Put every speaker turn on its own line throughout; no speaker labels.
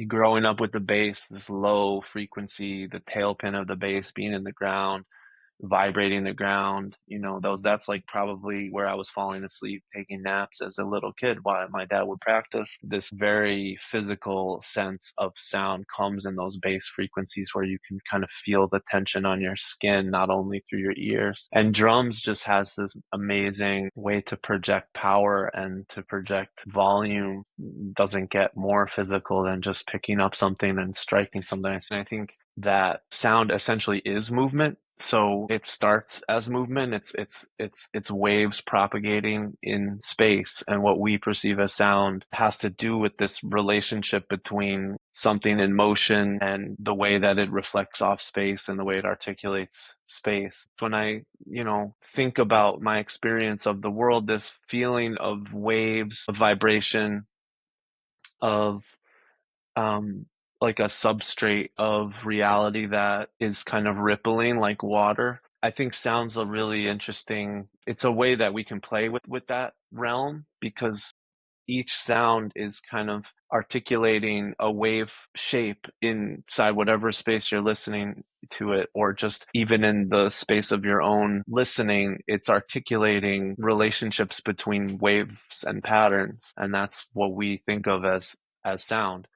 growing up with the bass, this low frequency, the tailpin of the bass being in the ground, vibrating the ground, that's like probably where I was falling asleep, taking naps as a little kid while my dad would practice. This very physical sense of sound comes in those bass frequencies where you can kind of feel the tension on your skin, not only through your ears. And drums just has this amazing way to project power and to project volume. Doesn't get more physical than just picking up something and striking something. And I think that sound essentially is movement. So it starts as movement. It's waves propagating in space, and what we perceive as sound has to do with this relationship between something in motion and the way that it reflects off space and the way it articulates space. When I, think about my experience of the world, this feeling of waves, of vibration, of like a substrate of reality that is kind of rippling like water. I think sound's a really interesting, it's a way that we can play with that realm, because each sound is kind of articulating a wave shape inside whatever space you're listening to it, or just even in the space of your own listening, it's articulating relationships between waves and patterns. And that's what we think of as sound.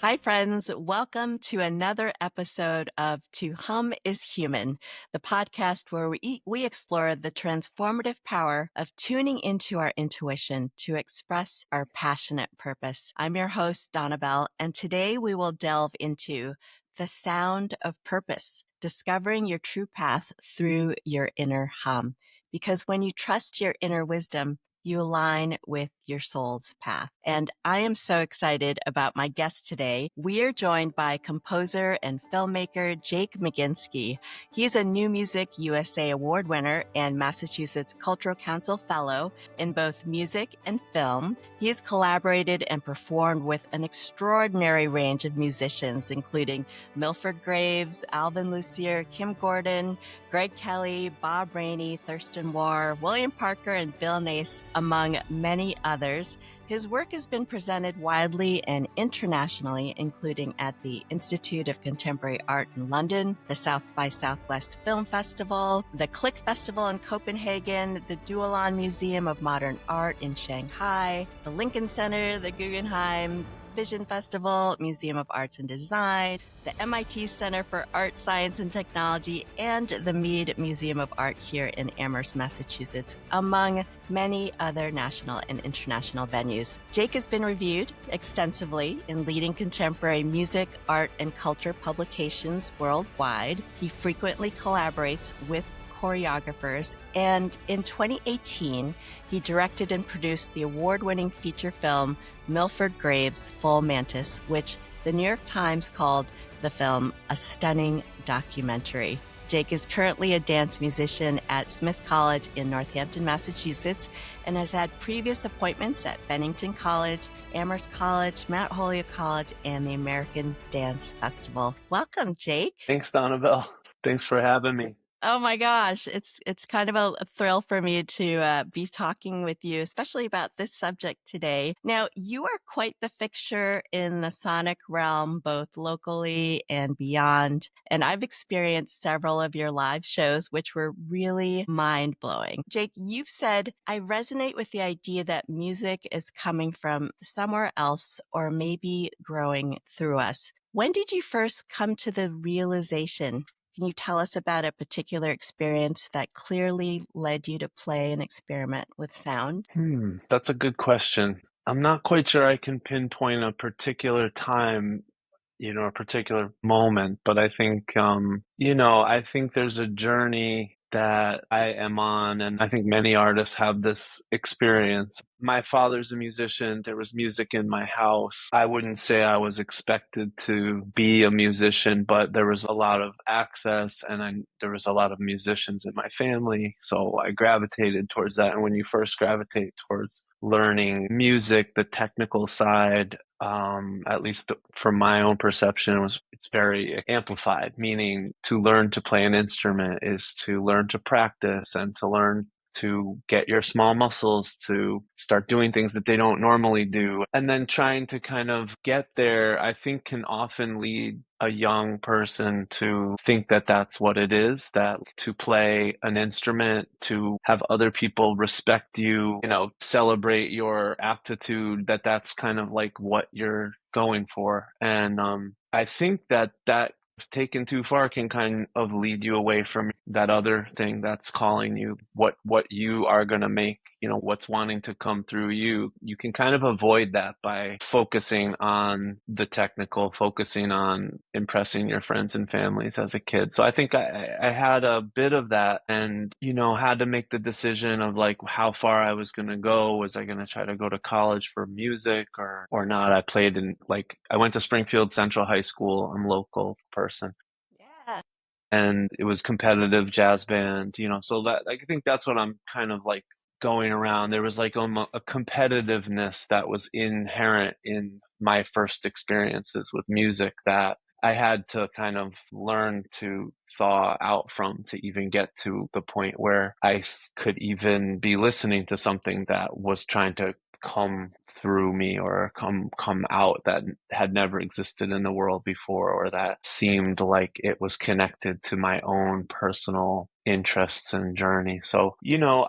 Hi, friends. Welcome to another episode of To Hum is Human, the podcast where we explore the transformative power of tuning into our intuition to express our passionate purpose. I'm your host, Donna Bell, and today we will delve into the sound of purpose, discovering your true path through your inner hum. Because when you trust your inner wisdom, you align with your soul's path. And I am so excited about my guest today. We are joined by composer and filmmaker Jake Meginsky. He is a New Music USA Award winner and Massachusetts Cultural Council Fellow in both music and film. He has collaborated and performed with an extraordinary range of musicians, including Milford Graves, Alvin Lucier, Kim Gordon, Greg Kelly, Bob Rainey, Thurston Moore, William Parker, and Bill Nace, among many others. His work has been presented widely and internationally, including at the Institute of Contemporary Art in London, the South by Southwest Film Festival, the Click Festival in Copenhagen, the Duolon Museum of Modern Art in Shanghai, the Lincoln Center, the Guggenheim Vision Festival, Museum of Arts and Design, the MIT Center for Art, Science, and Technology, and the Mead Museum of Art here in Amherst, Massachusetts, among many other national and international venues. Jake has been reviewed extensively in leading contemporary music, art, and culture publications worldwide. He frequently collaborates with choreographers, and in 2018, he directed and produced the award-winning feature film Milford Graves' Full Mantis, which the New York Times called the film a stunning documentary. Jake is currently a dance musician at Smith College in Northampton, Massachusetts, and has had previous appointments at Bennington College, Amherst College, Mount Holyoke College, and the American Dance Festival. Welcome, Jake.
Thanks, Donabelle. Thanks for having me.
Oh my gosh, it's kind of a thrill for me to be talking with you, especially about this subject today. Now, you are quite the fixture in the sonic realm, both locally and beyond. And I've experienced several of your live shows, which were really mind-blowing. Jake, you've said, I resonate with the idea that music is coming from somewhere else or maybe growing through us. When did you first come to the realization? Can you tell us about a particular experience that clearly led you to play and experiment with sound?
That's a good question. I'm not quite sure I can pinpoint a particular time, a particular moment, but I think, I think there's a journey that I am on, and I think many artists have this experience. My father's a musician. There was music in my house. I wouldn't say I was expected to be a musician, but there was a lot of access, and there was a lot of musicians in my family. So I gravitated towards that. And when you first gravitate towards learning music, the technical side, at least from my own perception, it's very amplified, meaning to learn to play an instrument is to learn to practice and to learn to get your small muscles to start doing things that they don't normally do. And then trying to kind of get there, I think can often lead a young person to think that that's what it is, that to play an instrument, to have other people respect you, celebrate your aptitude, that that's kind of like what you're going for. And I think that taken too far can kind of lead you away from that other thing that's calling you, what you are going to make, what's wanting to come through you. You can kind of avoid that by focusing on the technical, focusing on impressing your friends and families as a kid. So I think I had a bit of that, and had to make the decision of like how far I was going to go. Was I going to try to go to college for music or not? I played in, like, I went to Springfield Central High School. I'm a local person,
Yeah.
and it was competitive jazz band, so that, like, I think that's what I'm kind of like going around. There was like a competitiveness that was inherent in my first experiences with music that I had to kind of learn to thaw out from, to even get to the point where could even be listening to something that was trying to come through me or come out, that had never existed in the world before, or that seemed like it was connected to my own personal interests and journey. So,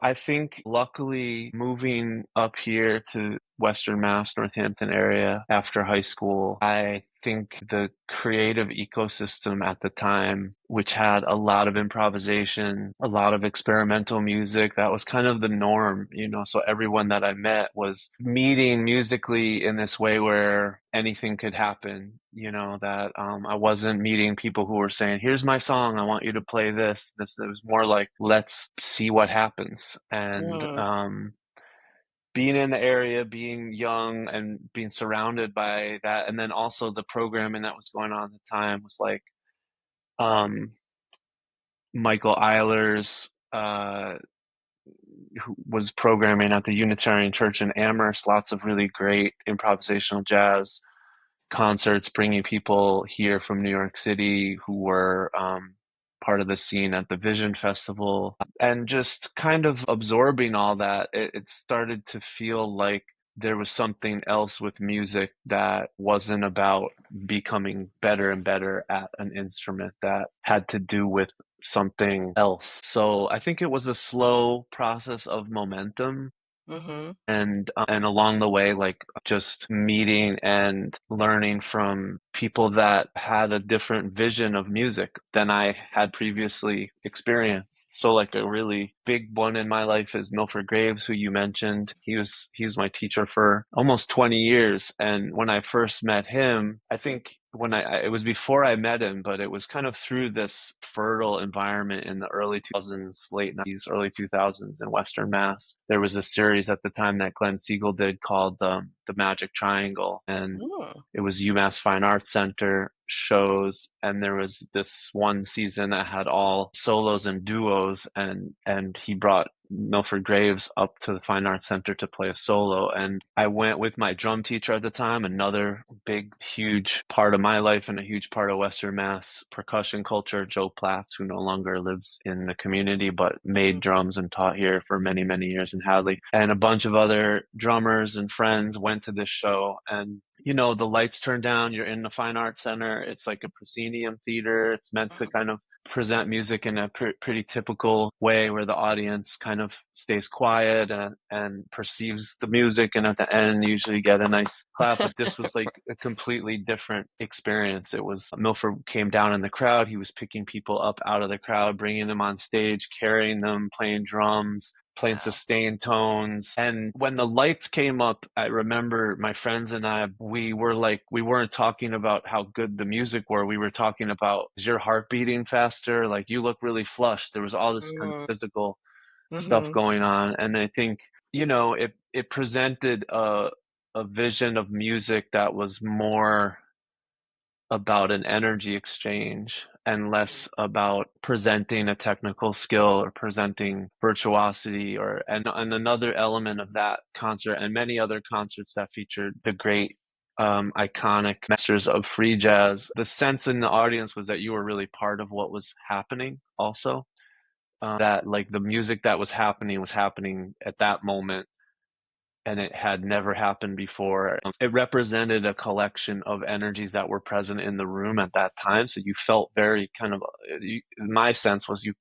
I think luckily moving up here to Western Mass, Northampton area after high school, I think the creative ecosystem at the time, which had a lot of improvisation, a lot of experimental music, that was kind of the norm, so everyone that I met was meeting musically in this way where anything could happen, that I wasn't meeting people who were saying, here's my song, I want you to play this. It was more like, let's see what happens. And
Mm.
being in the area, being young and being surrounded by that, and then also the programming that was going on at the time was like um, Michael Eilers, who was programming at the Unitarian Church in Amherst, lots of really great improvisational jazz concerts, bringing people here from New York City who were part of the scene at the Vision Festival, and just kind of absorbing all that. It started to feel like there was something else with music that wasn't about becoming better and better at an instrument, that had to do with something else. So I think it was a slow process of momentum,
Mm-hmm.
and along the way, like, just meeting and learning from people that had a different vision of music than I had previously experienced. So like a really big one in my life is Milford Graves, who you mentioned. He was my teacher for almost 20 years, and when I first met him, I think when it was before I met him, but it was kind of through this fertile environment in the early 2000s, late 90s, early 2000s in Western Mass. There was a series at the time that Glenn Siegel did called The Magic Triangle, and
Mm.
it was UMass Fine Arts Center shows, and there was this one season that had all solos and duos, and he brought Milford Graves up to the Fine Arts Center to play a solo. And I went with my drum teacher at the time, another big, huge part of my life and a huge part of Western Mass percussion culture, Joe Platts, who no longer lives in the community but made drums and taught here for many, many years in Hadley. And a bunch of other drummers and friends went to this show, and the lights turn down, you're in the Fine Arts Center. It's like a proscenium theater. It's meant to kind of present music in a pretty typical way, where the audience kind of stays quiet and perceives the music. And at the end, you usually get a nice clap. But this was like a completely different experience. It was, Milford came down in the crowd. He was picking people up out of the crowd, bringing them on stage, carrying them, playing drums, playing
Wow.
sustained tones. And when the lights came up, I remember my friends and I, we were like, we weren't talking about how good the music were. We were talking about, is your heart beating faster? Like, you look really flushed. There was all this kind of
Mm.
physical stuff
Mm-hmm.
going on. And I think, it presented a vision of music that was more about an energy exchange and less about presenting a technical skill or presenting virtuosity. And another element of that concert and many other concerts that featured the great iconic masters of free jazz, the sense in the audience was that you were really part of what was happening also. that like the music that was happening at that moment, and it had never happened before. It represented a collection of energies that were present in the room at that time. So you felt very kind of, my sense was you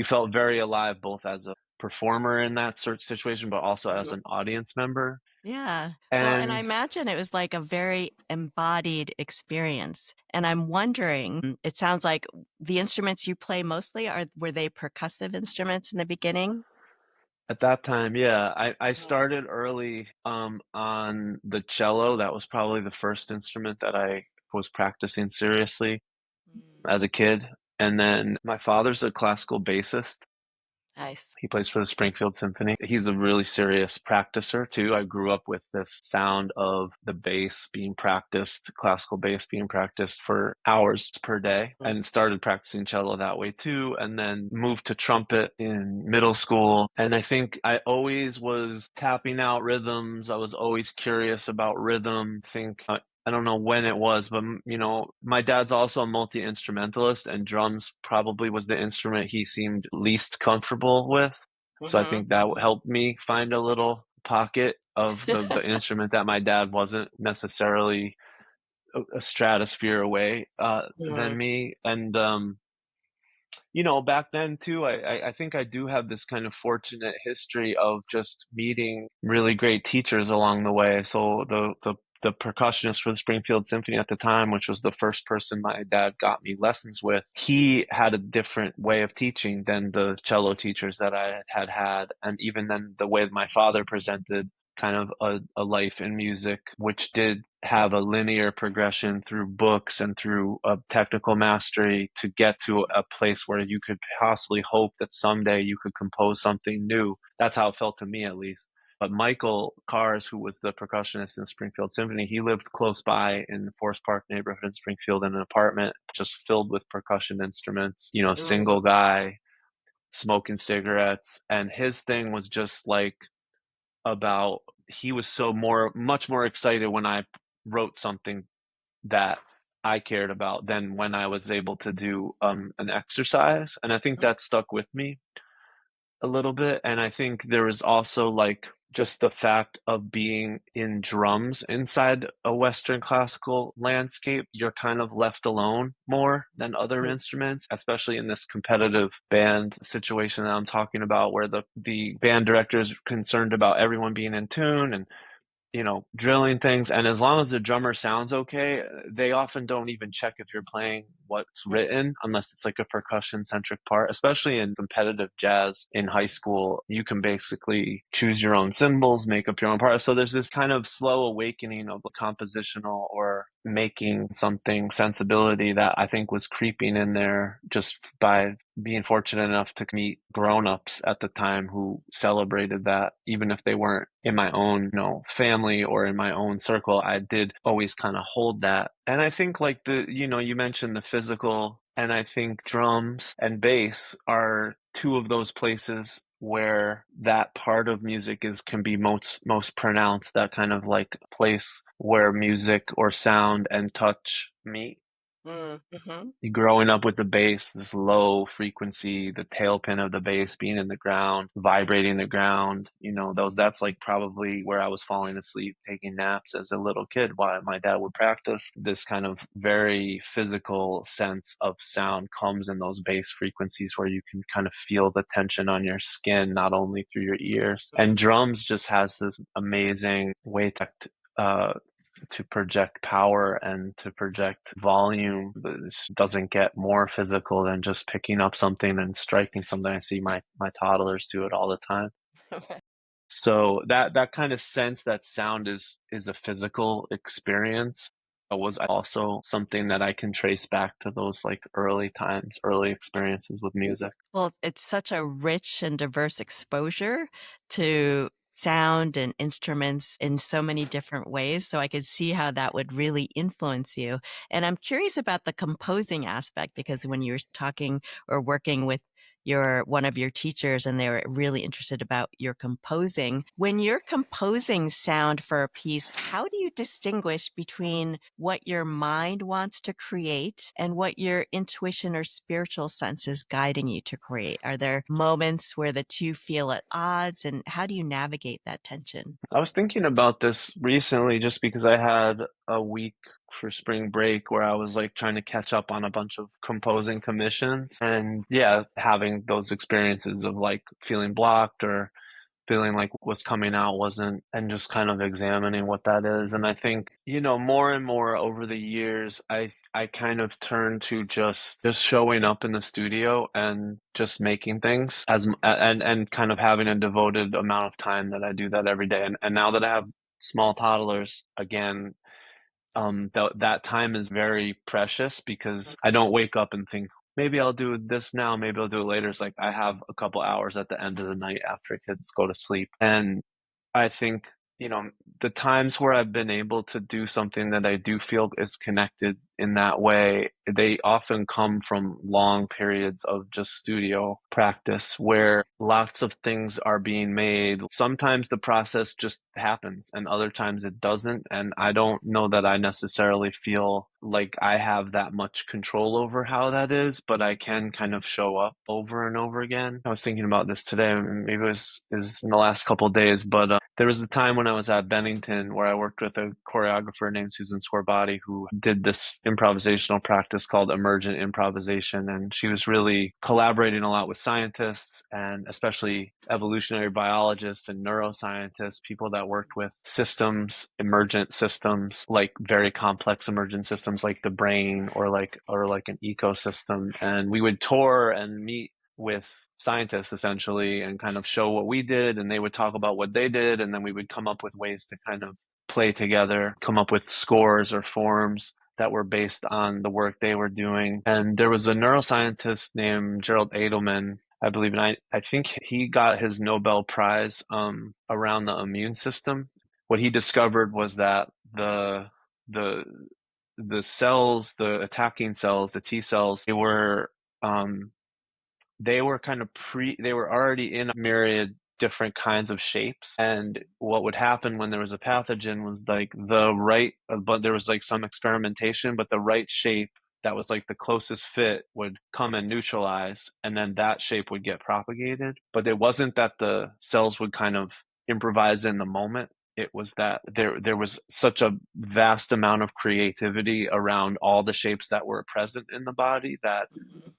felt very alive, both as a performer in that sort of situation, but also as
Mhm.
an audience member.
Yeah. Well, and I
And
imagine it was like a very embodied experience. And I'm wondering, it sounds like the instruments you play mostly were they percussive instruments in the beginning?
at that time, yeah, I
Mhm.
started early on the cello. That was probably the first instrument that I was practicing seriously
Mm.
as a kid. And then my father's a classical bassist.
Nice.
He plays for the Springfield Symphony. He's a really serious practicer too. I grew up with this sound of the bass being practiced, classical bass being practiced for hours per day,
Mm.
and started practicing cello that way too, and then moved to trumpet in middle school. And I think I always was tapping out rhythms. I was always curious about rhythm. I don't know when it was, but my dad's also a multi-instrumentalist, and drums probably was the instrument he seemed least comfortable with. So I
Mhm.
think that
Mhm.
helped me find a little pocket of the instrument that my dad wasn't necessarily a stratosphere away than
Mm.
me. And back then too, I think I do have this kind of fortunate history of just meeting really great teachers along the way. So the percussionist for the Springfield Symphony at the time, which was the first person my dad got me lessons with, he had a different way of teaching than the cello teachers that I had, and even then the way my father presented kind of a life in music, which did have a linear progression through books and through a technical mastery to get to a place where you could possibly hope that someday you could compose something new. That's how it felt to me, at least. But Michael Kars, who was the percussionist in Springfield Symphony, he lived close by in the Forest Park neighborhood in Springfield in an apartment just filled with percussion instruments,
Mm.
single guy, smoking cigarettes. And his thing was just like about he was much more excited when I wrote something that I cared about than when I was able to do an exercise. And I think that stuck with me a little bit. And I think there was also like just the fact of being in drums inside a Western classical landscape, you're kind of left alone more than other
Mhm.
instruments, especially in this competitive band situation that I'm talking about, where the band director is concerned about everyone being in tune and drilling things. And as long as the drummer sounds okay, they often don't even check if you're playing what's written unless it's like a percussion centric part, especially in competitive jazz in high school. You can basically choose your own cymbals, make up your own part. So there's this kind of slow awakening of a compositional or making something sensibility that I think was creeping in there just by being fortunate enough to meet grown-ups at the time who celebrated that, even if they weren't in my own family or in my own circle. I did always kind of hold that. And I think like you mentioned the physical, and I think drums and bass are two of those places where that part of music can be most pronounced, that kind of like place where music or sound and touch meet.
Mm. Mhm.
Growing up with the bass, this low frequency, the tailpin of the bass being in the ground, vibrating the ground, that's like probably where I was falling asleep, taking naps as a little kid while my dad would practice. This kind of very physical sense of sound comes in those bass frequencies where you can kind of feel the tension on your skin, not only through your ears. And drums just has this amazing way uh, to project power and to project volume. This doesn't get more physical than just picking up something and striking something. I see my toddlers do it all the time. So that kind of sense that sound is a physical experience was also something that I can trace back to those like early times, early experiences with music.
Well, it's such a rich and diverse exposure to sound and instruments in so many different ways. So I could see how that would really influence you. And I'm curious about the composing aspect because when you're talking or working with your one of your teachers and they were really interested about your composing. When you're composing sound for a piece, how do you distinguish between what your mind wants to create and what your intuition or spiritual sense is guiding you to create? Are there moments where the two feel at odds, and how do you navigate that tension?
I was thinking about this recently just because I had a week for spring break where I was like trying to catch up on a bunch of composing commissions and yeah, having those experiences of like feeling blocked or feeling like what's coming out wasn't, and just kind of examining what that is. And I think, more and more over the years, I kind of turned to just showing up in the studio and just making things and kind of having a devoted amount of time that I do that every day. And now that I have small toddlers, again, that time is very precious because I don't wake up and think, maybe I'll do this now, maybe I'll do it later. It's like I have a couple hours at the end of the night after kids go to sleep. And I think, you know, the times where I've been able to do something that I do feel is connected in that way, they often come from long periods of just studio practice where lots of things are being made. Sometimes the process just happens and other times it doesn't. And I don't know that I necessarily feel like I have that much control over how that is, but I can kind of show up over and over again. I was thinking about this today, maybe is in the last couple of days, but there was a time when I was at Bennington where I worked with a choreographer named Susan Scorbati who did this improvisational practice called emergent improvisation. And she was really collaborating a lot with scientists and especially evolutionary biologists and neuroscientists, people that worked with systems, emergent systems, like very complex emergent systems like the brain or like an ecosystem. And we would tour and meet with scientists essentially and kind of show what we did, and they would talk about what they did, and then we would come up with ways to kind of play together, come up with scores or forms that were based on the work they were doing. And there was a neuroscientist named Gerald Edelman, I believe, and I think he got his Nobel Prize around the immune system. What he discovered was that the the cells, the attacking cells, the T cells, um, they were they were already in a myriad different kinds of shapes. And what would happen when there was a pathogen was like but there was like some experimentation, but the right shape that was like the closest fit would come and neutralize, and then that shape would get propagated. But it wasn't that the cells would kind of improvise in the moment. It was that there was such a vast amount of creativity around all the shapes that were present in the body that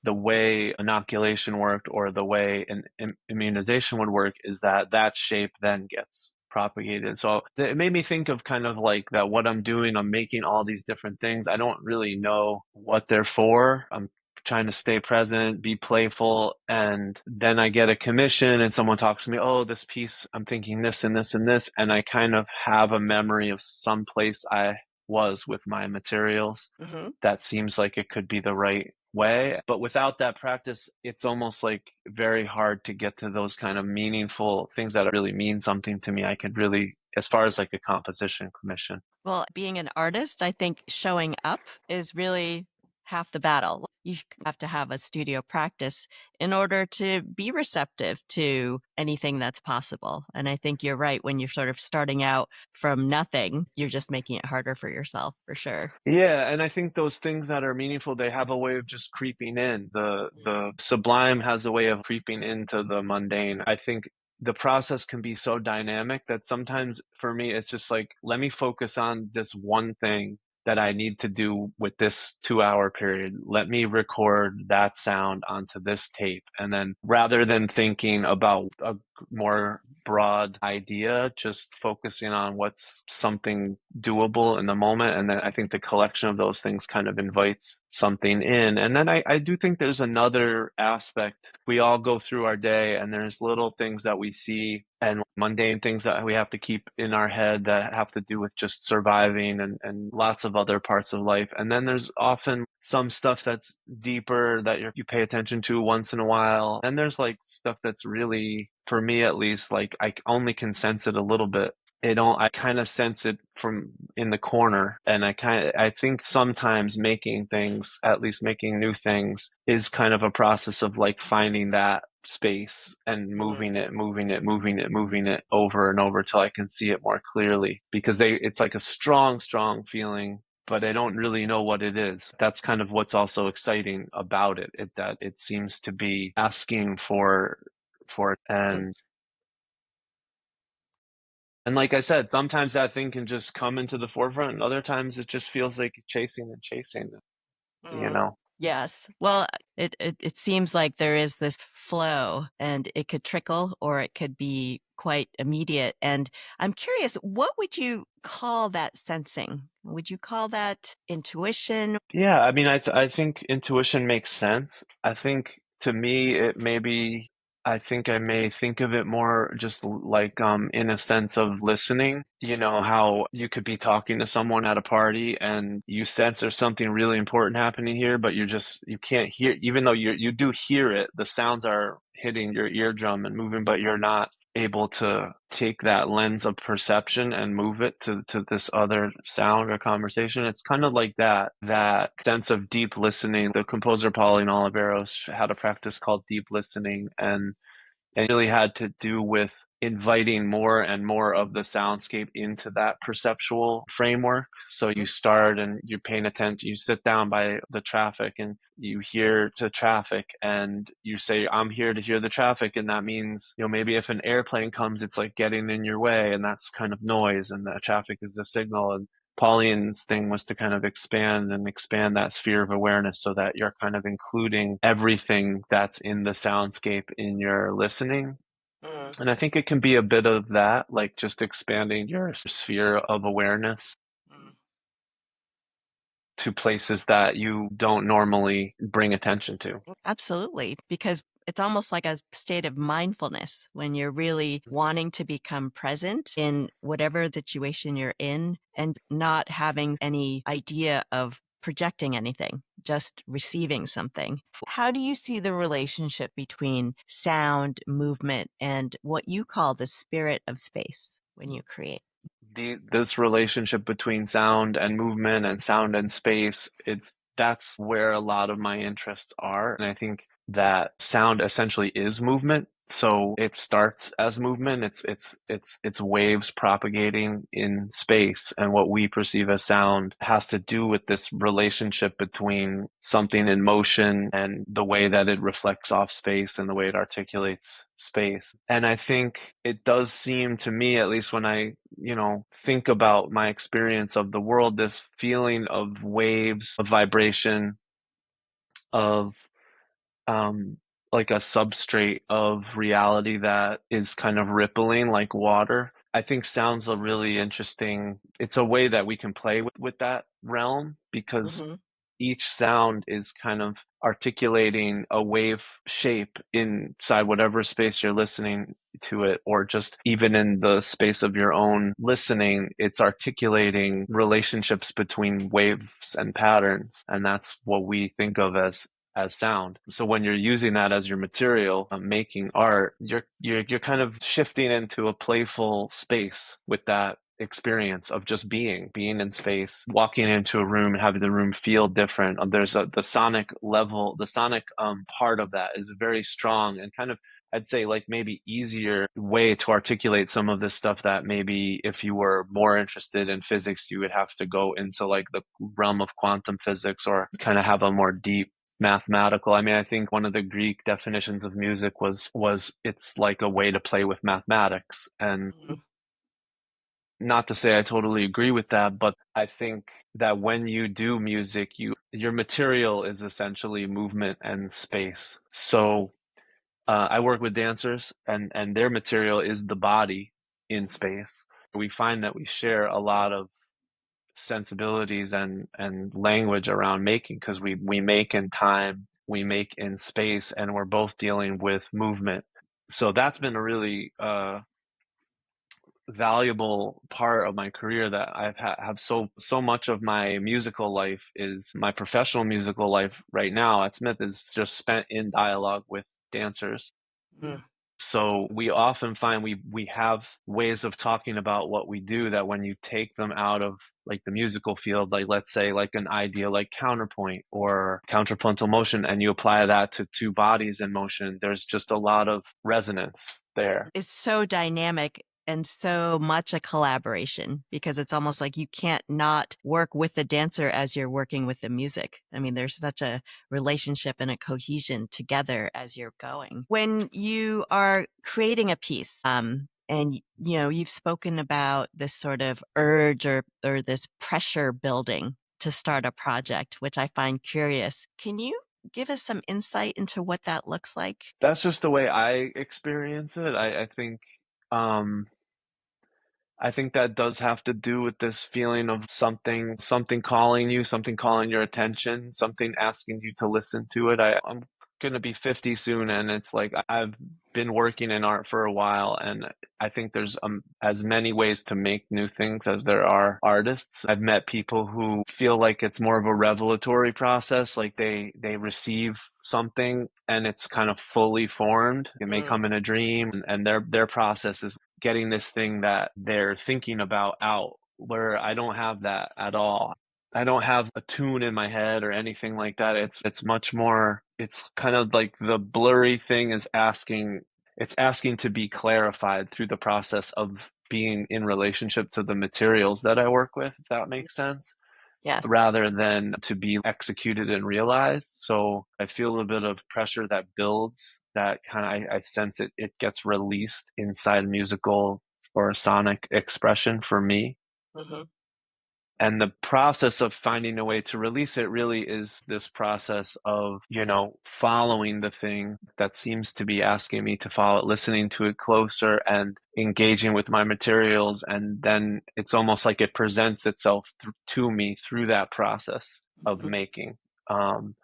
the way inoculation worked or the way an immunization would work is that that shape then gets propagated. So it made me think of kind of like that what I'm doing, I'm making all these different things. I don't really know what they're for. I'm trying to stay present, be playful, and then I get a commission and someone talks to me, oh, this piece, I'm thinking this and this and this, and I kind of have a memory of some place I was with my materials
Hmm.
that seems like it could be the right way. But without that practice, it's almost like very hard to get to those kind of meaningful things that really mean something to me. I could really, as far as like a composition commission.
Well, being an artist, I think showing up is really half the battle. You have to have a studio practice in order to be receptive to anything that's possible. And I think you're right. When you're sort of starting out from nothing, you're just making it harder for yourself, for sure.
Yeah, and I think those things that are meaningful, they have a way of just creeping in. The sublime has a way of creeping into the mundane. I think the process can be so dynamic that sometimes for me it's just like, let me focus on this one thing that I need to do with this 2 hour period. Let me record that sound onto this tape. And then rather than thinking about a more broad idea, just focusing on what's something doable in the moment. And then I think the collection of those things kind of invites something in. And then I do think there's another aspect. We all go through our day and there's little things that we see and mundane things that we have to keep in our head that have to do with just surviving and lots of other parts of life. And then there's often some stuff that's deeper that you pay attention to once in a while. And there's like stuff that's really, for me at least, like I only can sense it a little bit I kind of sense it from in the corner, and I think sometimes making things, at least making new things, is kind of a process of like finding that space and
Mm,
moving it over and over till I can see it more clearly, because it's like a strong feeling, but I don't really know what it is. That's kind of what's also exciting about it, that it seems to be asking for it.
mm,
And like I said, sometimes that thing can just come into the forefront, and other times it just feels like chasing and chasing, you
mm.
know?
Yes. Well, it seems like there is this flow and it could trickle or it could be quite immediate. And I'm curious, what would you call that sensing? Would you call that intuition?
Yeah, I mean, I think intuition makes sense. I think to me, I think I may think of it more just like in a sense of listening. You know, how you could be talking to someone at a party and you sense there's something really important happening here, but you can't hear, even though you do hear it, the sounds are hitting your eardrum and moving, but you're not able to take that lens of perception and move it to this other sound or conversation. It's kind of like that sense of deep listening. The composer Pauline Oliveros had a practice called deep listening, and it really had to do with inviting more and more of the soundscape into that perceptual framework. So you
Mhm,
start and you're paying attention, you sit down by the traffic and you hear the traffic and you say, I'm here to hear the traffic. And that means, maybe if an airplane comes, it's like getting in your way, and that's kind of noise, and the traffic is the signal. And Pauline's thing was to kind of expand that sphere of awareness so that you're kind of including everything that's in the soundscape in your listening.
mm,
And I think it can be a bit of that, like just expanding your sphere of awareness
mm.
to places that you don't normally bring attention to.
Absolutely, because it's almost like a state of mindfulness when you're really wanting to become present in whatever situation you're in and not having any idea of projecting anything, just receiving something. How do you see the relationship between sound, movement, and what you call the spirit of space when you create?
This relationship between sound and movement and sound and space, that's where a lot of my interests are. And I think that sound essentially is movement. So it starts as movement. It's waves propagating in space. And what we perceive as sound has to do with this relationship between something in motion and the way that it reflects off space and the way it articulates space. And I think it does seem to me, at least when I think about my experience of the world, this feeling of waves, of vibration, of um, like a substrate of reality that is kind of rippling like water. I think sounds a really interesting. It's a way that we can play with that realm, because
Hmm.
each sound is kind of articulating a wave shape inside whatever space you're listening to it, or just even in the space of your own listening, it's articulating relationships between waves and patterns. And that's what we think of as sound. So when you're using that as your material, making art, you're kind of shifting into a playful space with that experience of just being in space, walking into a room and having the room feel different. There's the sonic level, the sonic part of that is very strong, and kind of, I'd say, like maybe easier way to articulate some of this stuff that maybe if you were more interested in physics, you would have to go into like the realm of quantum physics, or kind of have a more deep mathematical. I mean, I think one of the Greek definitions of music was it's like a way to play with mathematics. And not to say I totally agree with that, but I think that when you do music, your material is essentially movement and space. So I work with dancers, and their material is the body in space. We find that we share a lot of sensibilities and language around making, because we make in time, we make in space, and we're both dealing with movement. So that's been a really valuable part of my career, that have so much of my musical life, is my professional musical life right now at Smith, is just spent in dialogue with dancers. So we often find we have ways of talking about what we do that when you take them out of like the musical field, like let's say like an idea like counterpoint or counterpuntal motion, and you apply that to two bodies in motion, there's just a lot of resonance there.
It's so dynamic and so much a collaboration because it's almost like you can't not work with the dancer as you're working with the music. I mean, there's such a relationship and a cohesion together as you're going. When you are creating a piece, and you've spoken about this sort of urge or this pressure building to start a project, which I find curious. Can you give us some insight into what that looks like?
That's just the way I experience it. Um I think that does have to do with this feeling of something calling you, something calling your attention, something asking you to listen to it. I'm gonna be 50 soon, and it's like I've been working in art for a while, and I think there's as many ways to make new things as there are artists. I've met people who feel like it's more of a revelatory process, like they receive something and it's kind of fully formed. It may come in a dream, and their process is getting this thing that they're thinking about out, where I don't have that at all. I don't have a tune in my head or anything like that. It's much more, it's kind of like the blurry thing is asking to be clarified through the process of being in relationship to the materials that I work with, if that makes sense,
Yes.
rather than to be executed and realized. So I feel a bit of pressure that builds that kind of, I sense it gets released inside musical or sonic expression for me.
Mhm.
And the process of finding a way to release it really is this process of, following the thing that seems to be asking me to follow it, listening to it closer and engaging with my materials. And then it's almost like it presents itself to me through that process of
Mhm.
making. Um,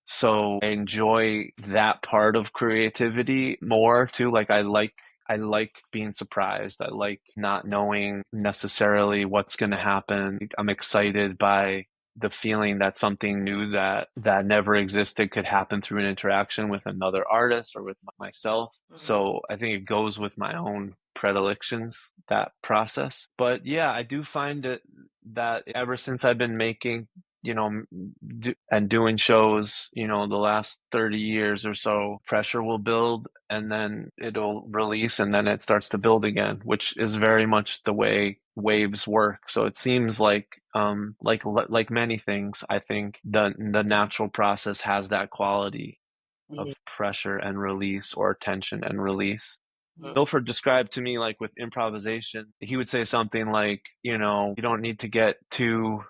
so I enjoy that part of creativity more too. Like I like being surprised. I like not knowing necessarily what's going to happen. I'm excited by the feeling that something new that never existed could happen through an interaction with another artist or with myself.
Mhm.
So I think it goes with my own predilections, that process. But yeah, I do find it that ever since I've been making, and doing shows, the last 30 years or so, pressure will build and then it'll release and then it starts to build again, which is very much the way waves work. So it seems like many things, I think the natural process has that quality of
Mhm.
pressure and release or tension and release.
Mhm.
Milford described to me, like with improvisation, he would say something like, you don't need to get too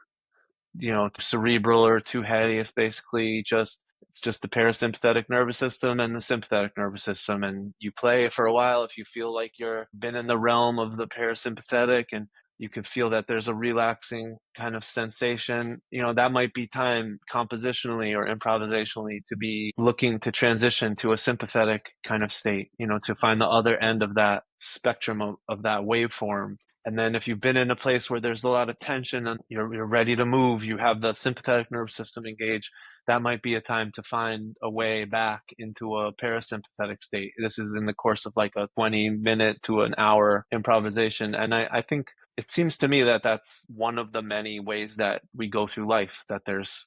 cerebral or too heady. It's just the parasympathetic nervous system and the sympathetic nervous system. And you play for a while if you feel like you're been in the realm of the parasympathetic and you can feel that there's a relaxing kind of sensation. That might be time compositionally or improvisationally to be looking to transition to a sympathetic kind of state, to find the other end of that spectrum of that waveform. And then if you've been in a place where there's a lot of tension and you're ready to move, you have the sympathetic nervous system engaged, that might be a time to find a way back into a parasympathetic state. This is in the course of like a 20-minute to an hour improvisation. And I think it seems to me that that's one of the many ways that we go through life, that there's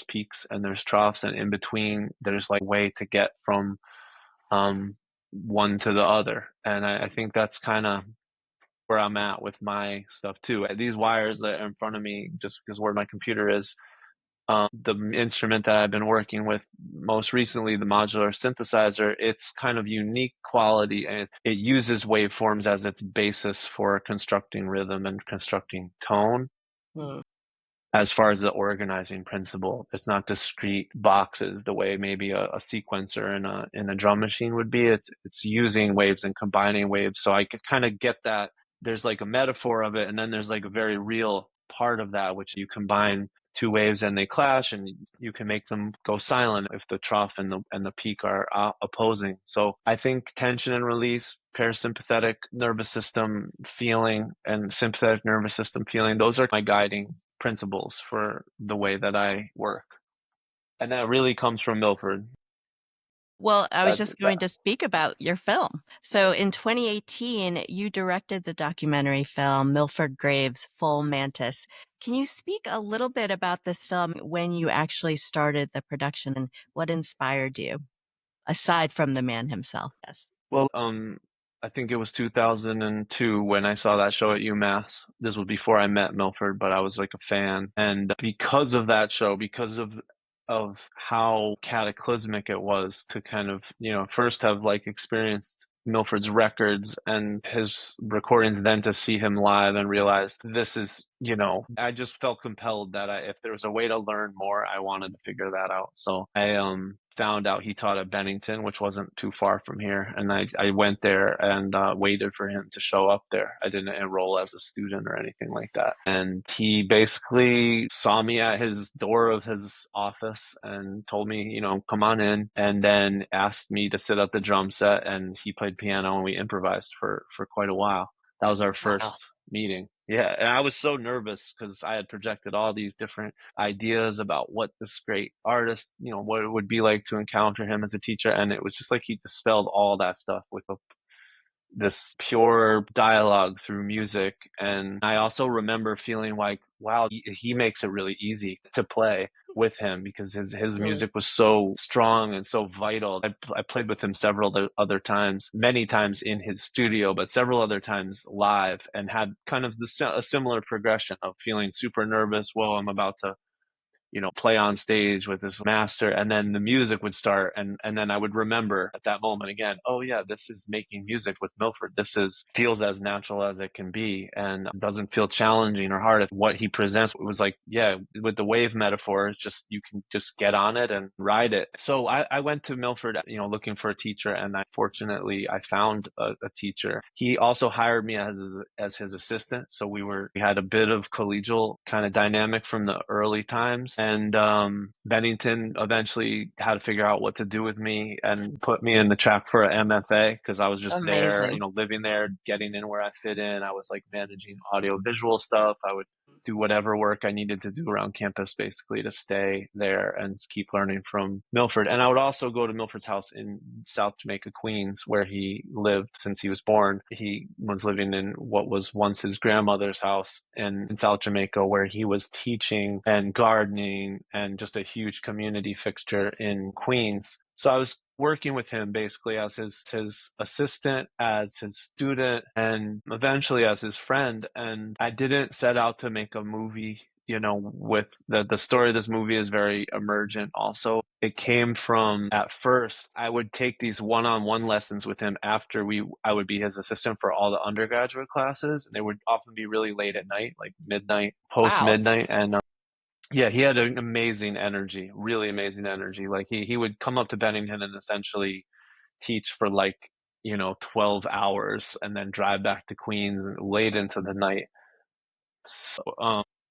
peaks and there's troughs, and in between there's like way to get from one to the other. And I think that's kind of where I'm at with my stuff too. These wires that are in front of me, just because where my computer is, the instrument that I've been working with most recently, the modular synthesizer, it's kind of unique quality, and it uses waveforms as its basis for constructing rhythm and constructing tone.
Mhm.
As far as the organizing principle, it's not discrete boxes the way maybe a sequencer in a drum machine would be. It's using waves and combining waves. So I could kind of get that there's like a metaphor of it, and then there's like a very real part of that, which you combine two waves and they clash, and you can make them go silent if the trough and the peak are opposing. So I think tension and release, parasympathetic nervous system feeling, and sympathetic nervous system feeling, those are my guiding principles for the way that I work. And that really comes from Milford.
Well, I was
That's
just
that.
going to speak about your film. So in 2018, you directed the documentary film Milford Graves' Full Mantis. Can you speak a little bit about this film when you actually started the production and what inspired you, aside from the man himself? Yes.
Well, I think it was 2002 when I saw that show at UMass. This was before I met Milford, but I was like a fan. And because of that show, because of how cataclysmic it was to kind of, first have like experienced Milford's records and his recordings, then to see him live and realize this is, I just felt compelled that if there was a way to learn more, I wanted to figure that out. So I found out he taught at Bennington, which wasn't too far from here, and I went there and waited for him to show up there. I didn't enroll as a student or anything like that. And he basically saw me at his door of his office and told me, come on in, and then asked me to sit at the drum set, and he played piano and we improvised for quite a while. That was our
Wow.
first meeting. Yeah, and I was so nervous because I had projected all these different ideas about what this great artist, what it would be like to encounter him as a teacher. And it was just like he dispelled all that stuff with this pure dialogue through music. And I also remember feeling like, wow, he makes it really easy to play with him because his
Mm,
music was so strong and so vital. I played with him several other times, many times in his studio, but several other times live, and had kind of a similar progression of feeling super nervous. Whoa, I'm about to play on stage with this master, and then the music would start, and then I would remember at that moment again, oh yeah, this is making music with Milford. This is feels as natural as it can be and doesn't feel challenging or hard. If what he presents, it was like, yeah, with the wave metaphor, it's just you can just get on it and ride it. So I went to Milford, looking for a teacher, and fortunately I found a teacher. He also hired me as his assistant, so we had a bit of collegial kind of dynamic from the early times. And Bennington eventually had to figure out what to do with me and put me in the track for an MFA because I was just there,
amazing.
living there, getting in where I fit in. I was like managing audio visual stuff. I would do whatever work I needed to do around campus basically to stay there and keep learning from Milford. And I would also go to Milford's house in South Jamaica, Queens, where he lived since he was born. He was living in what was once his grandmother's house in South Jamaica, where he was teaching and gardening and just a huge community fixture in Queens. So I was working with him basically as his assistant, as his student, and eventually as his friend. And I didn't set out to make a movie. With the story of this movie is very emergent also. It came from, at first, I would take these one-on-one lessons with him after I would be his assistant for all the undergraduate classes. And they would often be really late at night, like midnight, post
Wow.
midnight. And yeah, he had an amazing energy, really amazing energy. Like he would come up to Bennington and essentially teach for like, 12 hours and then drive back to Queens late into the night. So,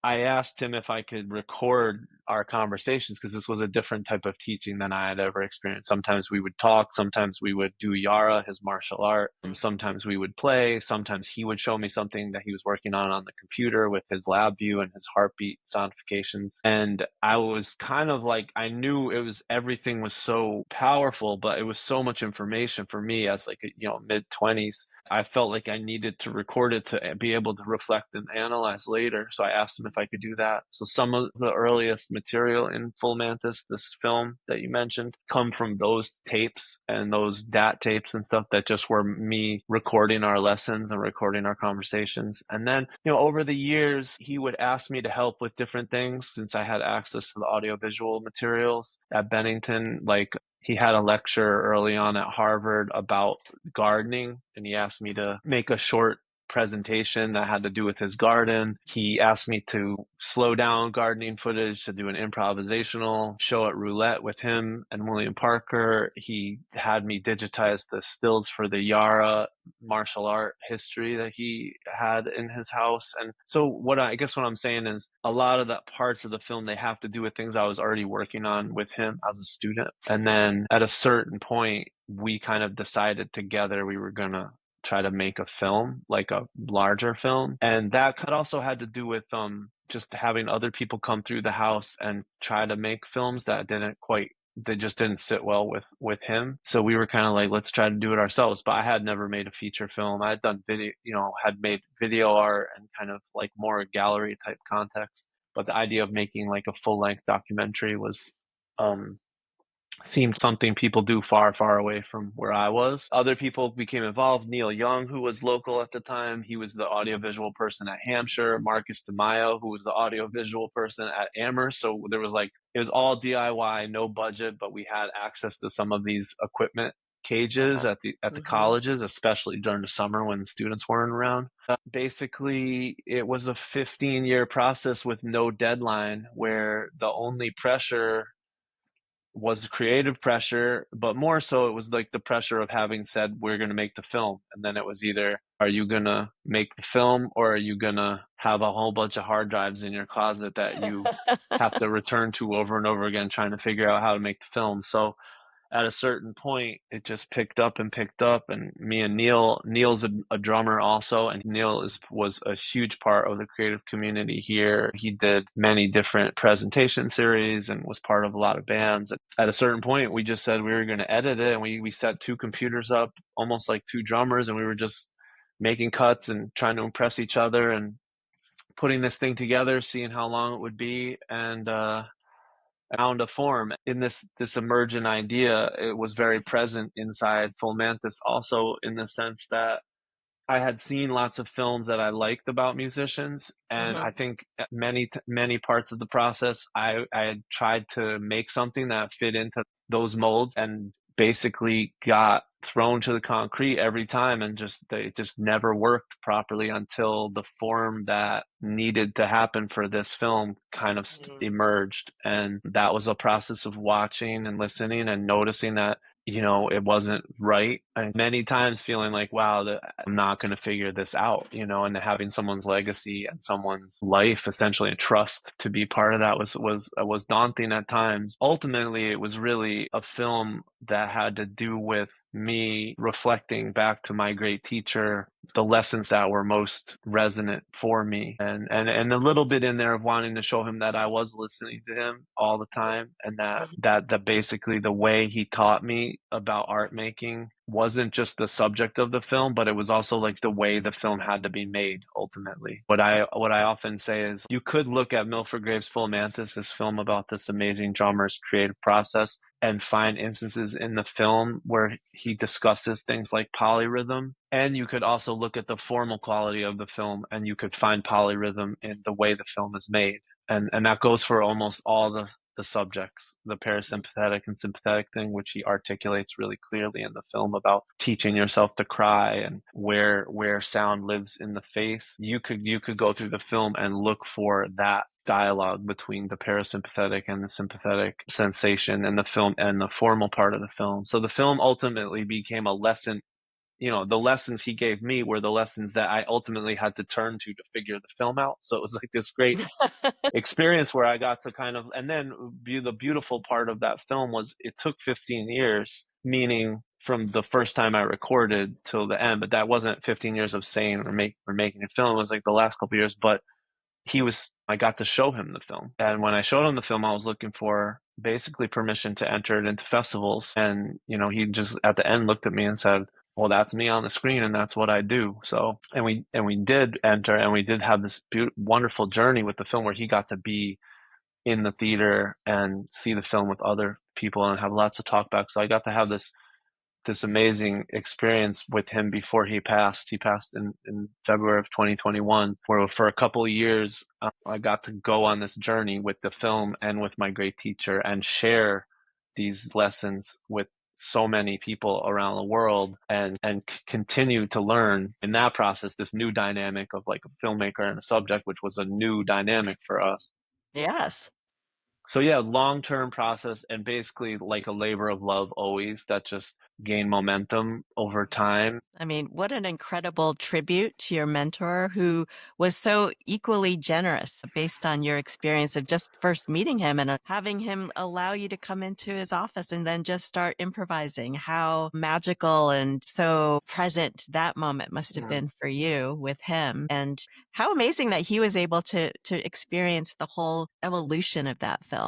I asked him if I could record our conversations because this was a different type of teaching than I had ever experienced. Sometimes we would talk, sometimes we would do Yara, his martial art, sometimes we would play, sometimes he would show me something that he was working on the computer with his lab view and his heartbeat sonifications. And I was kind of like, I knew everything was so powerful, but it was so much information for me as like a, mid-20s. I felt like I needed to record it to be able to reflect and analyze later. So I asked him if I could do that. So some of the earliest material in Full Mantis, this film that you mentioned, come from those tapes and those DAT tapes and stuff that just were me recording our lessons and recording our conversations. And then, over the years, he would ask me to help with different things since I had access to the audiovisual materials at Bennington. Like he had a lecture early on at Harvard about gardening, and he asked me to make a short presentation that had to do with his garden. He asked me to slow down gardening footage to do an improvisational show at Roulette with him and William Parker. He had me digitize the stills for the Yara martial art history that he had in his house. And so I guess what I'm saying is a lot of the parts of the film, they have to do with things I was already working on with him as a student. And then at a certain point, we kind of decided together we were going to try to make a film, like a larger film. And that could also had to do with just having other people come through the house and try to make films that didn't quite they just didn't sit well with him. So we were kind of like, let's try to do it ourselves. But I had never made a feature film. I had done video, had made video art and kind of like more gallery type context. But the idea of making like a full length documentary was um seemed something people do far, far away from where I was. Other people became involved. Neil Young, who was local at the time, he was the audiovisual person at Hampshire. Marcus DeMaio, who was the audiovisual person at Amherst. So there was like, it was all DIY, no budget, but we had access to some of these equipment cages
Uh-huh.
at the
Hmm.
colleges, especially during the summer when students weren't around. Basically, it was a 15-year process with no deadline, where the only pressure was creative pressure, but more so it was like the pressure of having said, we're going to make the film. And then it was either, are you going to make the film, or are you going to have a whole bunch of hard drives in your closet that you have to return to over and over again, trying to figure out how to make the film? So at a certain point, it just picked up and picked up. And me and Neil's a drummer also, and Neil was a huge part of the creative community here. He did many different presentation series and was part of a lot of bands. At a certain point, we just said we were going to edit it, and we set two computers up, almost like two drummers, and we were just making cuts and trying to impress each other and putting this thing together, seeing how long it would be, and found a form in this emergent idea. It was very present inside Full Mantis, also in the sense that I had seen lots of films that I liked about musicians, and
Hmm.
I think at many parts of the process, I had tried to make something that fit into those molds, and basically got thrown to the concrete every time, and it just never worked properly until the form that needed to happen for this film kind of emerged. And that was a process of watching and listening and noticing that it wasn't right. And many times feeling like, wow, I'm not going to figure this out, and having someone's legacy and someone's life essentially and trust to be part of that was daunting at times. Ultimately, it was really a film that had to do with me reflecting back to my great teacher, the lessons that were most resonant for me, and a little bit in there of wanting to show him that I was listening to him all the time, and that basically the way he taught me about art making wasn't just the subject of the film, but it was also like the way the film had to be made ultimately. What I often say is, you could look at Milford Graves' Full Mantis, this film about this amazing drummer's creative process, and find instances in the film where he discusses things like polyrhythm. And you could also look at the formal quality of the film, and you could find polyrhythm in the way the film is made. And that goes for almost all the subjects, the parasympathetic and sympathetic thing, which he articulates really clearly in the film about teaching yourself to cry and where sound lives in the face. You could go through the film and look for that dialogue between the parasympathetic and the sympathetic sensation in the film and the formal part of the film. So the film ultimately became a lesson. The lessons he gave me were the lessons that I ultimately had to turn to figure the film out. So it was like this great experience where I got to kind of, and then the beautiful part of that film was it took 15 years, meaning from the first time I recorded till the end. But that wasn't 15 years of saying or making a film. It was like the last couple of years. But I got to show him the film. And when I showed him the film, I was looking for basically permission to enter it into festivals. And, he just at the end looked at me and said, well, that's me on the screen and that's what I do. So, and we did enter, and we did have this wonderful journey with the film where he got to be in the theater and see the film with other people and have lots of talkbacks. So I got to have this amazing experience with him before he passed. He passed in February of 2021, where for a couple of years, I got to go on this journey with the film and with my great teacher and share these lessons with so many people around the world, and continue to learn in that process this new dynamic of like a filmmaker and a subject, which was a new dynamic for us.
Yes.
So yeah, long-term process, and basically like a labor of love always, that just gained momentum over time.
I mean, what an incredible tribute to your mentor who was so equally generous based on your experience of just first meeting him and having him allow you to come into his office and then just start improvising. How magical and so present that moment must have
Mm.
been for you with him. And how amazing that he was able to experience the whole evolution of that film.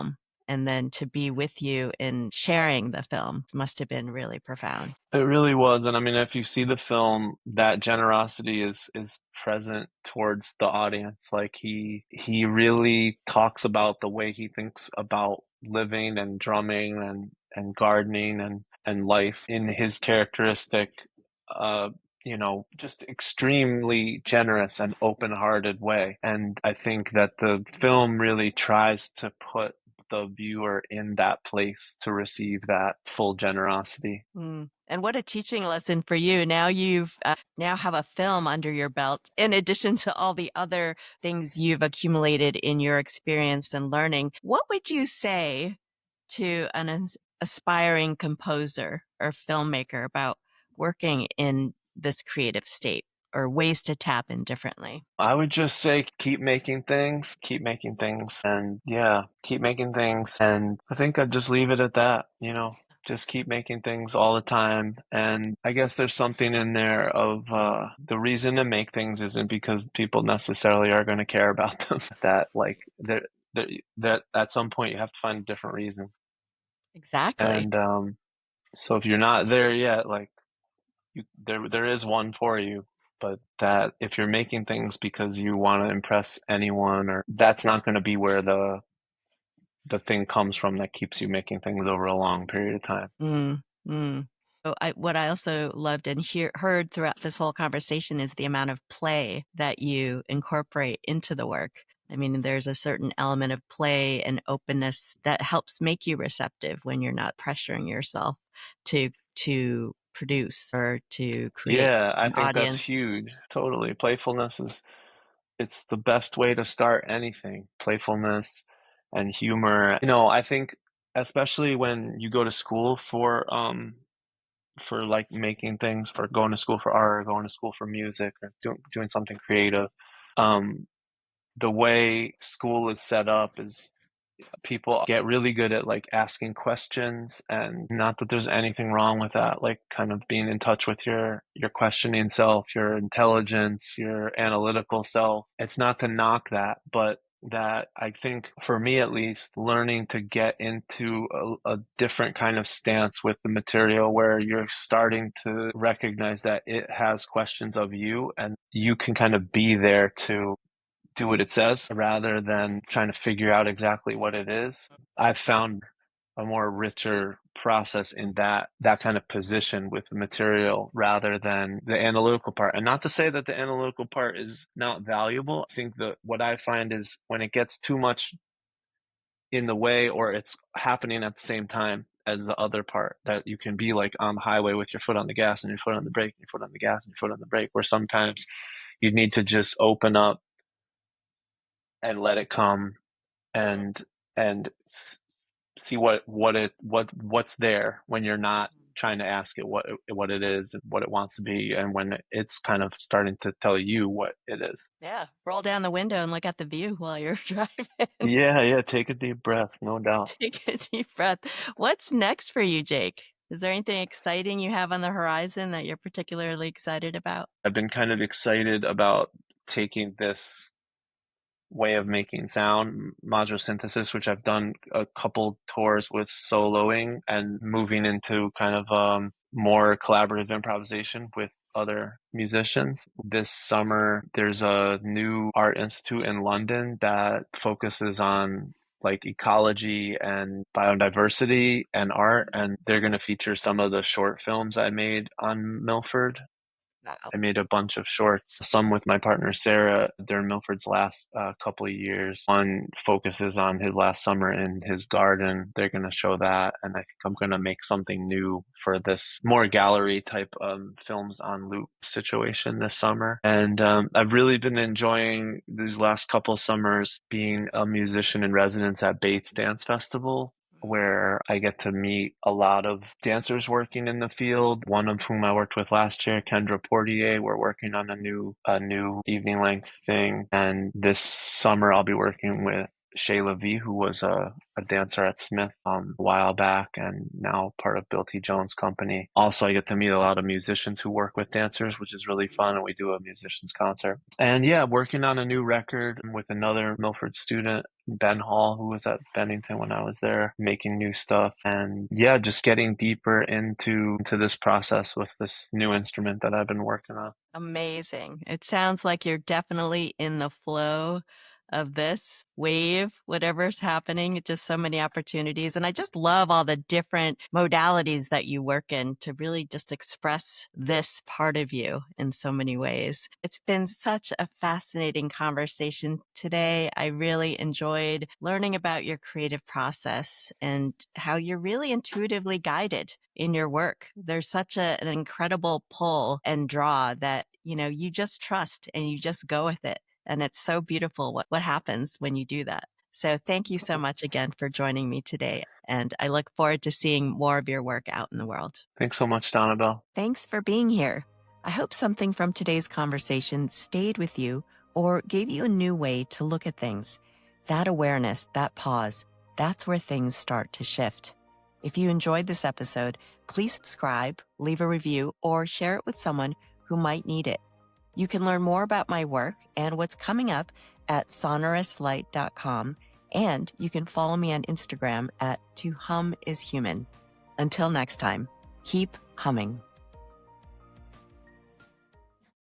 and then to be with you in sharing the film must have been really profound.
It really was, and I mean, if you see the film, that generosity is present towards the audience. Like he really talks about the way he thinks about living and drumming and gardening and life in his characteristic, uh, just extremely generous and open-hearted way. And I think that the film really tries to put the viewer in that place to receive that full generosity.
Mm. And what a teaching lesson for you. Now you've now have a film under your belt, in addition to all the other things you've accumulated in your experience and learning. What would you say to an aspiring composer or filmmaker about working in this creative state or ways to tap in differently?
I would just say keep making things, and yeah, keep making things. And I think I'd just leave it at that. Just keep making things all the time. And I guess there's something in there of the reason to make things isn't because people necessarily are going to care about them. That like that at some point you have to find a different reason.
Exactly.
And so if you're not there yet, like there is one for you, but that if you're making things because you want to impress anyone, or that's not going to be where the thing comes from that keeps you making things over a long period of time.
Mm, mm. So what I also loved and heard throughout this whole conversation is the amount of play that you incorporate into the work. I mean, there's a certain element of play and openness that helps make you receptive when you're not pressuring yourself to produce or to create
Yeah, I
an
think that's
audience.
huge. Totally. Playfulness is it's the best way to start anything. Playfulness and humor. I think especially when you go to school for like making things, for going to school for art, or going to school for music, or doing something creative. Um, the way school is set up is people get really good at like asking questions, and not that there's anything wrong with that, like kind of being in touch with your questioning self, your intelligence, your analytical self. It's not to knock that, but that I think for me at least, learning to get into a different kind of stance with the material where you're starting to recognize that it has questions of you, and you can kind of be there to do what it says rather than trying to figure out exactly what it is. I've found a more richer process in that kind of position with the material rather than the analytical part. And not to say that the analytical part is not valuable. I think that what I find is when it gets too much in the way, or it's happening at the same time as the other part, that you can be like on the highway with your foot on the gas and your foot on the brake, and your foot on the gas and your foot on the brake, where sometimes you need to just open up and let it come, and and see what's there when you're not trying to ask it what it is and what it wants to be, and when it's kind of starting to tell you what it is.
Yeah. Roll down the window and look at the view while you're driving.
Yeah, yeah, take a deep breath, no doubt.
Take a deep breath. What's next for you, Jake? Is there anything exciting you have on the horizon that you're particularly excited about?
I've been kind of excited about taking this way of making sound, modular synthesis, which I've done a couple tours with soloing, and moving into kind of more collaborative improvisation with other musicians. This summer, there's a new art institute in London that focuses on like ecology and biodiversity and art, and they're going to feature some of the short films I made on Milford.
Wow.
I made a bunch of shorts, some with my partner Sarah during Milford's last couple of years. One focuses on his last summer in his garden. They're going to show that. And I think I'm going to make something new for this more gallery type films on loop situation this summer. And I've really been enjoying these last couple of summers being a musician in residence at Bates Dance Festival, where I get to meet a lot of dancers working in the field. One of whom I worked with last year, Kendra Portier. We're working on a new evening length thing, and this summer I'll be working with Shayla V, who was a dancer at Smith a while back and now part of Bill T. Jones' company. Also, I get to meet a lot of musicians who work with dancers, which is really fun, and we do a musicians concert. And yeah, working on a new record with another Milford student, Ben Hall, who was at Bennington when I was there, making new stuff. And yeah, just getting deeper into this process with this new instrument that I've been working on.
Amazing. It sounds like you're definitely in the flow of this wave, whatever's happening, just so many opportunities. And I just love all the different modalities that you work in to really just express this part of you in so many ways. It's been such a fascinating conversation today. I really enjoyed learning about your creative process and how you're really intuitively guided in your work. There's such an incredible pull and draw that, you just trust and you just go with it. And it's so beautiful what happens when you do that. So thank you so much again for joining me today. And I look forward to seeing more of your work out in the world.
Thanks so much, Donabelle.
Thanks for being here. I hope something from today's conversation stayed with you or gave you a new way to look at things. That awareness, that pause, that's where things start to shift. If you enjoyed this episode, please subscribe, leave a review, or share it with someone who might need it. You can learn more about my work and what's coming up at sonorous.light.com, and you can follow me on Instagram at @tohumIsHuman. Until next time, keep humming.